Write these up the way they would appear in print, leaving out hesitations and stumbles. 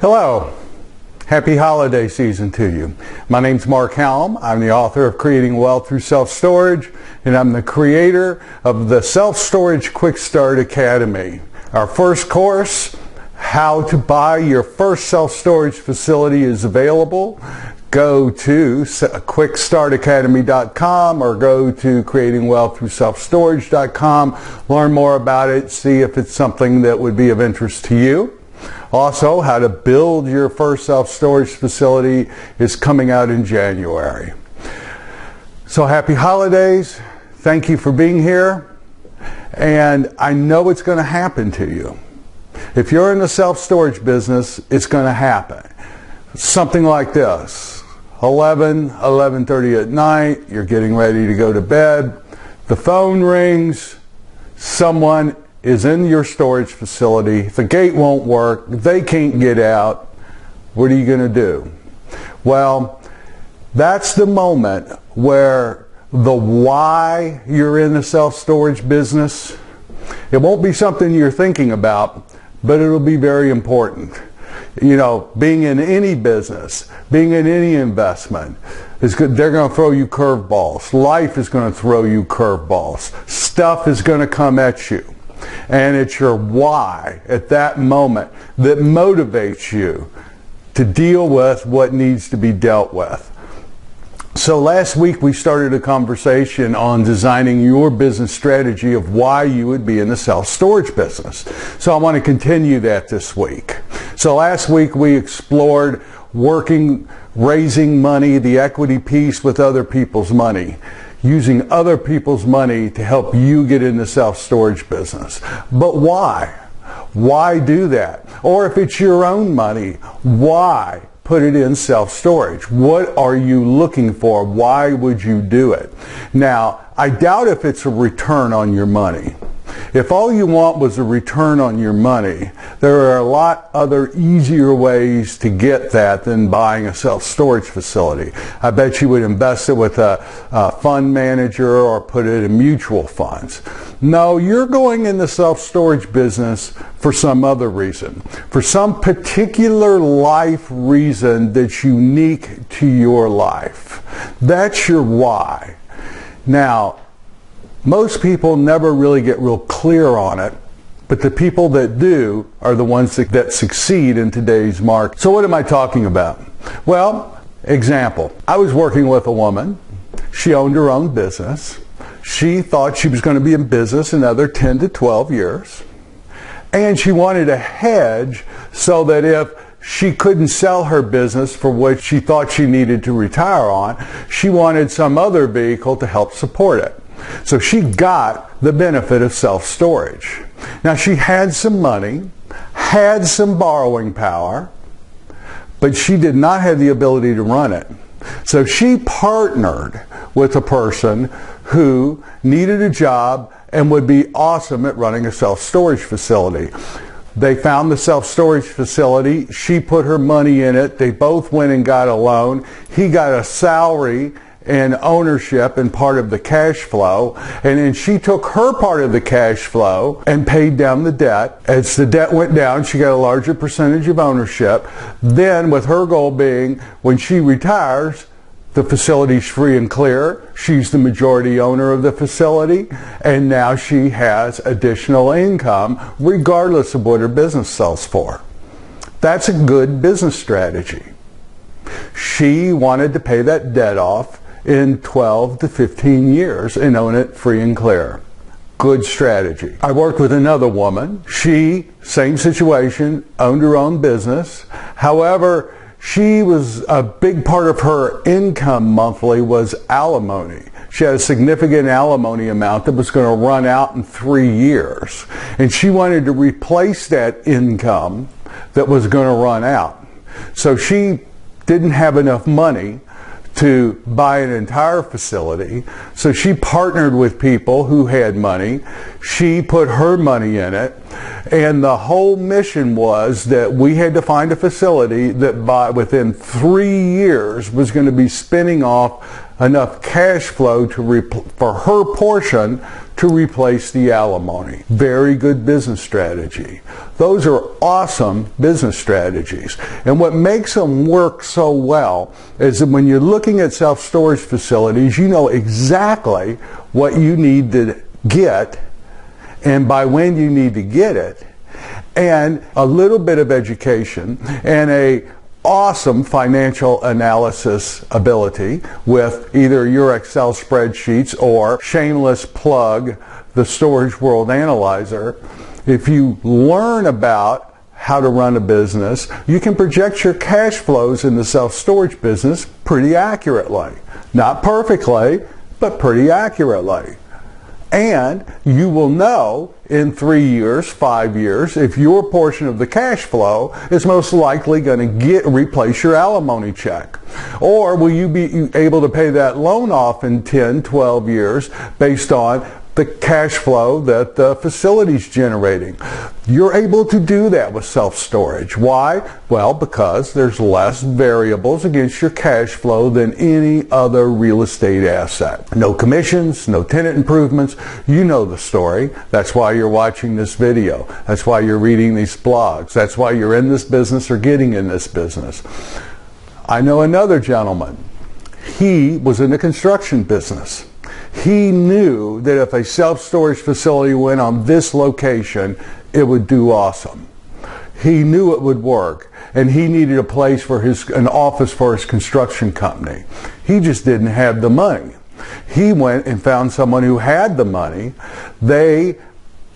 Hello. Happy holiday season to you. My name's Mark Hallam. I'm the author of Creating Wealth Through Self-Storage, and I'm the creator of the Self-Storage Quick Start Academy. Our first course, How to Buy Your First Self-Storage Facility, is available. Go to quickstartacademy.com or go to creatingwealththroughselfstorage.com. Learn more about it, see if it's something that would be of interest to you. Also, How to Build Your First Self-Storage Facility is coming out in January. So happy holidays. Thank you for being here. And I know it's going to happen to you. If you're in the self-storage business, it's going to happen. Something like this. 11:30 at night, you're getting ready to go to bed. The phone rings. Someone is in your storage facility. The gate won't work. They can't get out. What are you going to do? Well, that's the moment where the why you're in the self-storage business, it won't be something you're thinking about, but it'll be very important. You know, being in any business, being in any investment, is good. They're going to throw you curveballs. Life is going to throw you curveballs. Stuff is going to come at you. And it's your why at that moment that motivates you to deal with what needs to be dealt with. So last week we started a conversation on designing your business strategy of why you would be in the self-storage business. So I want to continue that this week. So last week we explored raising money, the equity piece with other people's money. Using other people's money to help you get in the self-storage business. But why? Why do that? Or if it's your own money, why put it in self-storage? What are you looking for? Why would you do it? Now, I doubt if it's a return on your money. If all you want was a return on your money, there are a lot other easier ways to get that than buying a self-storage facility. I bet you would invest it with a fund manager or put it in mutual funds. No, you're going in the self-storage business for some other reason, for some particular life reason that's unique to your life. That's your why. Now, most people never really get real clear on it, but the people that do are the ones that succeed in today's market. So what am I talking about? Well, example. I was working with a woman. She owned her own business. She thought she was going to be in business another 10 to 12 years. And she wanted a hedge so that if she couldn't sell her business for which she thought she needed to retire on, she wanted some other vehicle to help support it. So she got the benefit of self-storage. Now she had some money, had some borrowing power, but she did not have the ability to run it. So she partnered with a person who needed a job and would be awesome at running a self-storage facility. They found the self-storage facility. She put her money in it. They both went and got a loan. He got a salary and ownership and part of the cash flow, and then she took her part of the cash flow and paid down the debt. As the debt went down, she got a larger percentage of ownership. Then, with her goal being, when she retires, the facility's free and clear. She's the majority owner of the facility, and now she has additional income regardless of what her business sells for. That's a good business strategy. She wanted to pay that debt off in 12 to 15 years and own it free and clear. Good strategy. I worked with another woman. She, same situation, owned her own business. However, a big part of her income monthly was alimony. She had a significant alimony amount that was going to run out in 3 years. And she wanted to replace that income that was going to run out. So she didn't have enough money to buy an entire facility. So she partnered with people who had money. She put her money in it. And the whole mission was that we had to find a facility that within 3 years was going to be spinning off enough cash flow for her portion to replace the alimony. Very good business strategy. Those are awesome business strategies. And what makes them work so well is that when you're looking at self-storage facilities, you know exactly what you need to get and by when you need to get it, and a little bit of education and a awesome financial analysis ability with either your Excel spreadsheets or shameless plug, the Storage World Analyzer. If you learn about how to run a business, you can project your cash flows in the self-storage business pretty accurately. Not perfectly, but pretty accurately. And you will know in 3 years, 5 years, if your portion of the cash flow is most likely going to replace your alimony check. Or will you be able to pay that loan off in 10, 12 years based on the cash flow that the facility's generating. You're able to do that with self-storage. Why? Well, because there's less variables against your cash flow than any other real estate asset. No commissions, no tenant improvements. You know the story. That's why you're watching this video. That's why you're reading these blogs. That's why you're in this business or getting in this business. I know another gentleman. He was in the construction business. He knew that if a self-storage facility went on this location, it would do awesome. He knew it would work, and he needed a place for an office for his construction company. He just didn't have the money. He went and found someone who had the money. They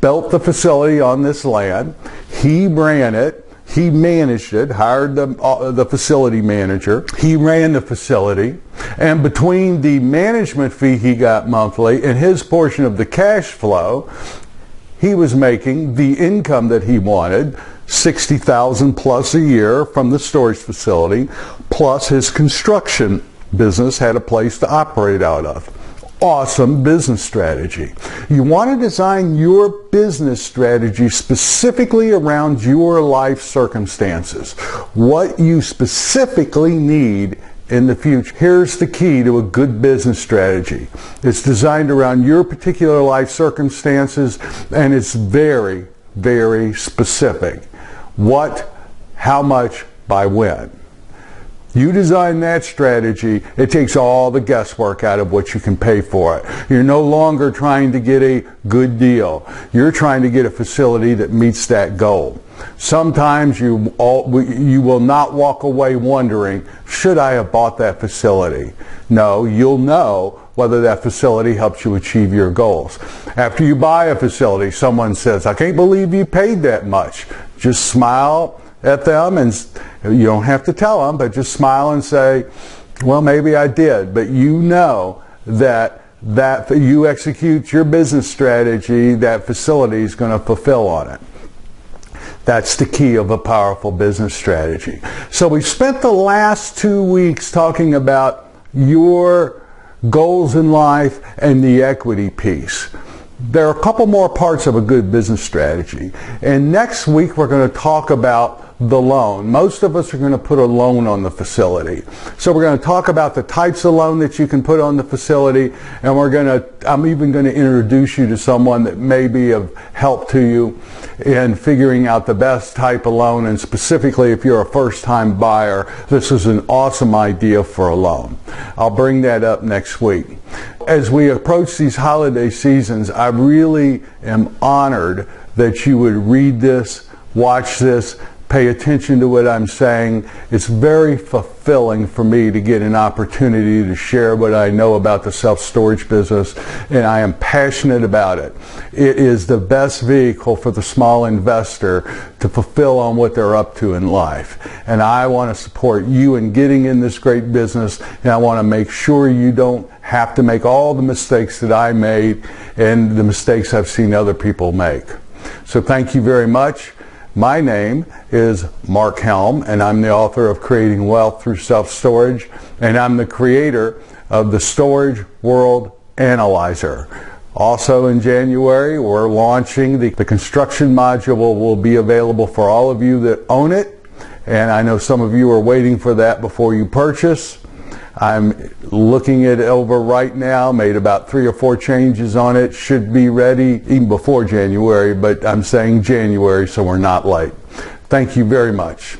built the facility on this land. He ran it. He managed it, hired the facility manager. He ran the facility, and between the management fee he got monthly and his portion of the cash flow, he was making the income that he wanted, $60,000 plus a year from the storage facility, plus his construction business had a place to operate out of. Awesome business strategy. You want to design your business strategy specifically around your life circumstances, what you specifically need in the future. Here's the key to a good business strategy. It's designed around your particular life circumstances, and it's very, very specific. What, how much, by when. You design that strategy, it takes all the guesswork out of what you can pay for it. You're no longer trying to get a good deal. You're trying to get a facility that meets that goal. Sometimes you will not walk away wondering, should I have bought that facility? No, you'll know whether that facility helps you achieve your goals. After you buy a facility, someone says, I can't believe you paid that much. Just smile at them, and you don't have to tell them, but just smile and say, well, maybe I did. But you know that you execute your business strategy, that facility is going to fulfill on it. That's the key of a powerful business strategy. So we spent the last 2 weeks talking about your goals in life and the equity piece. There are a couple more parts of a good business strategy. And next week we're going to talk about the loan. Most of us are going to put a loan on the facility. So we're going to talk about the types of loan that you can put on the facility, and I'm even going to introduce you to someone that may be of help to you in figuring out the best type of loan, and specifically if you're a first-time buyer, this is an awesome idea for a loan. I'll bring that up next week. As we approach these holiday seasons, I really am honored that you would read this, watch this, pay attention to what I'm saying. It's very fulfilling for me to get an opportunity to share what I know about the self-storage business, and I am passionate about it. It is the best vehicle for the small investor to fulfill on what they're up to in life. And I want to support you in getting in this great business, and I want to make sure you don't have to make all the mistakes that I made and the mistakes I've seen other people make. So thank you very much. My name is Mark Helm, and I'm the author of Creating Wealth Through Self-Storage, and I'm the creator of the Storage World Analyzer. Also in January, we're launching the construction module will be available for all of you that own it, and I know some of you are waiting for that before you purchase. I'm looking it over right now, made about 3 or 4 changes on it, should be ready even before January, but I'm saying January so we're not late. Thank you very much.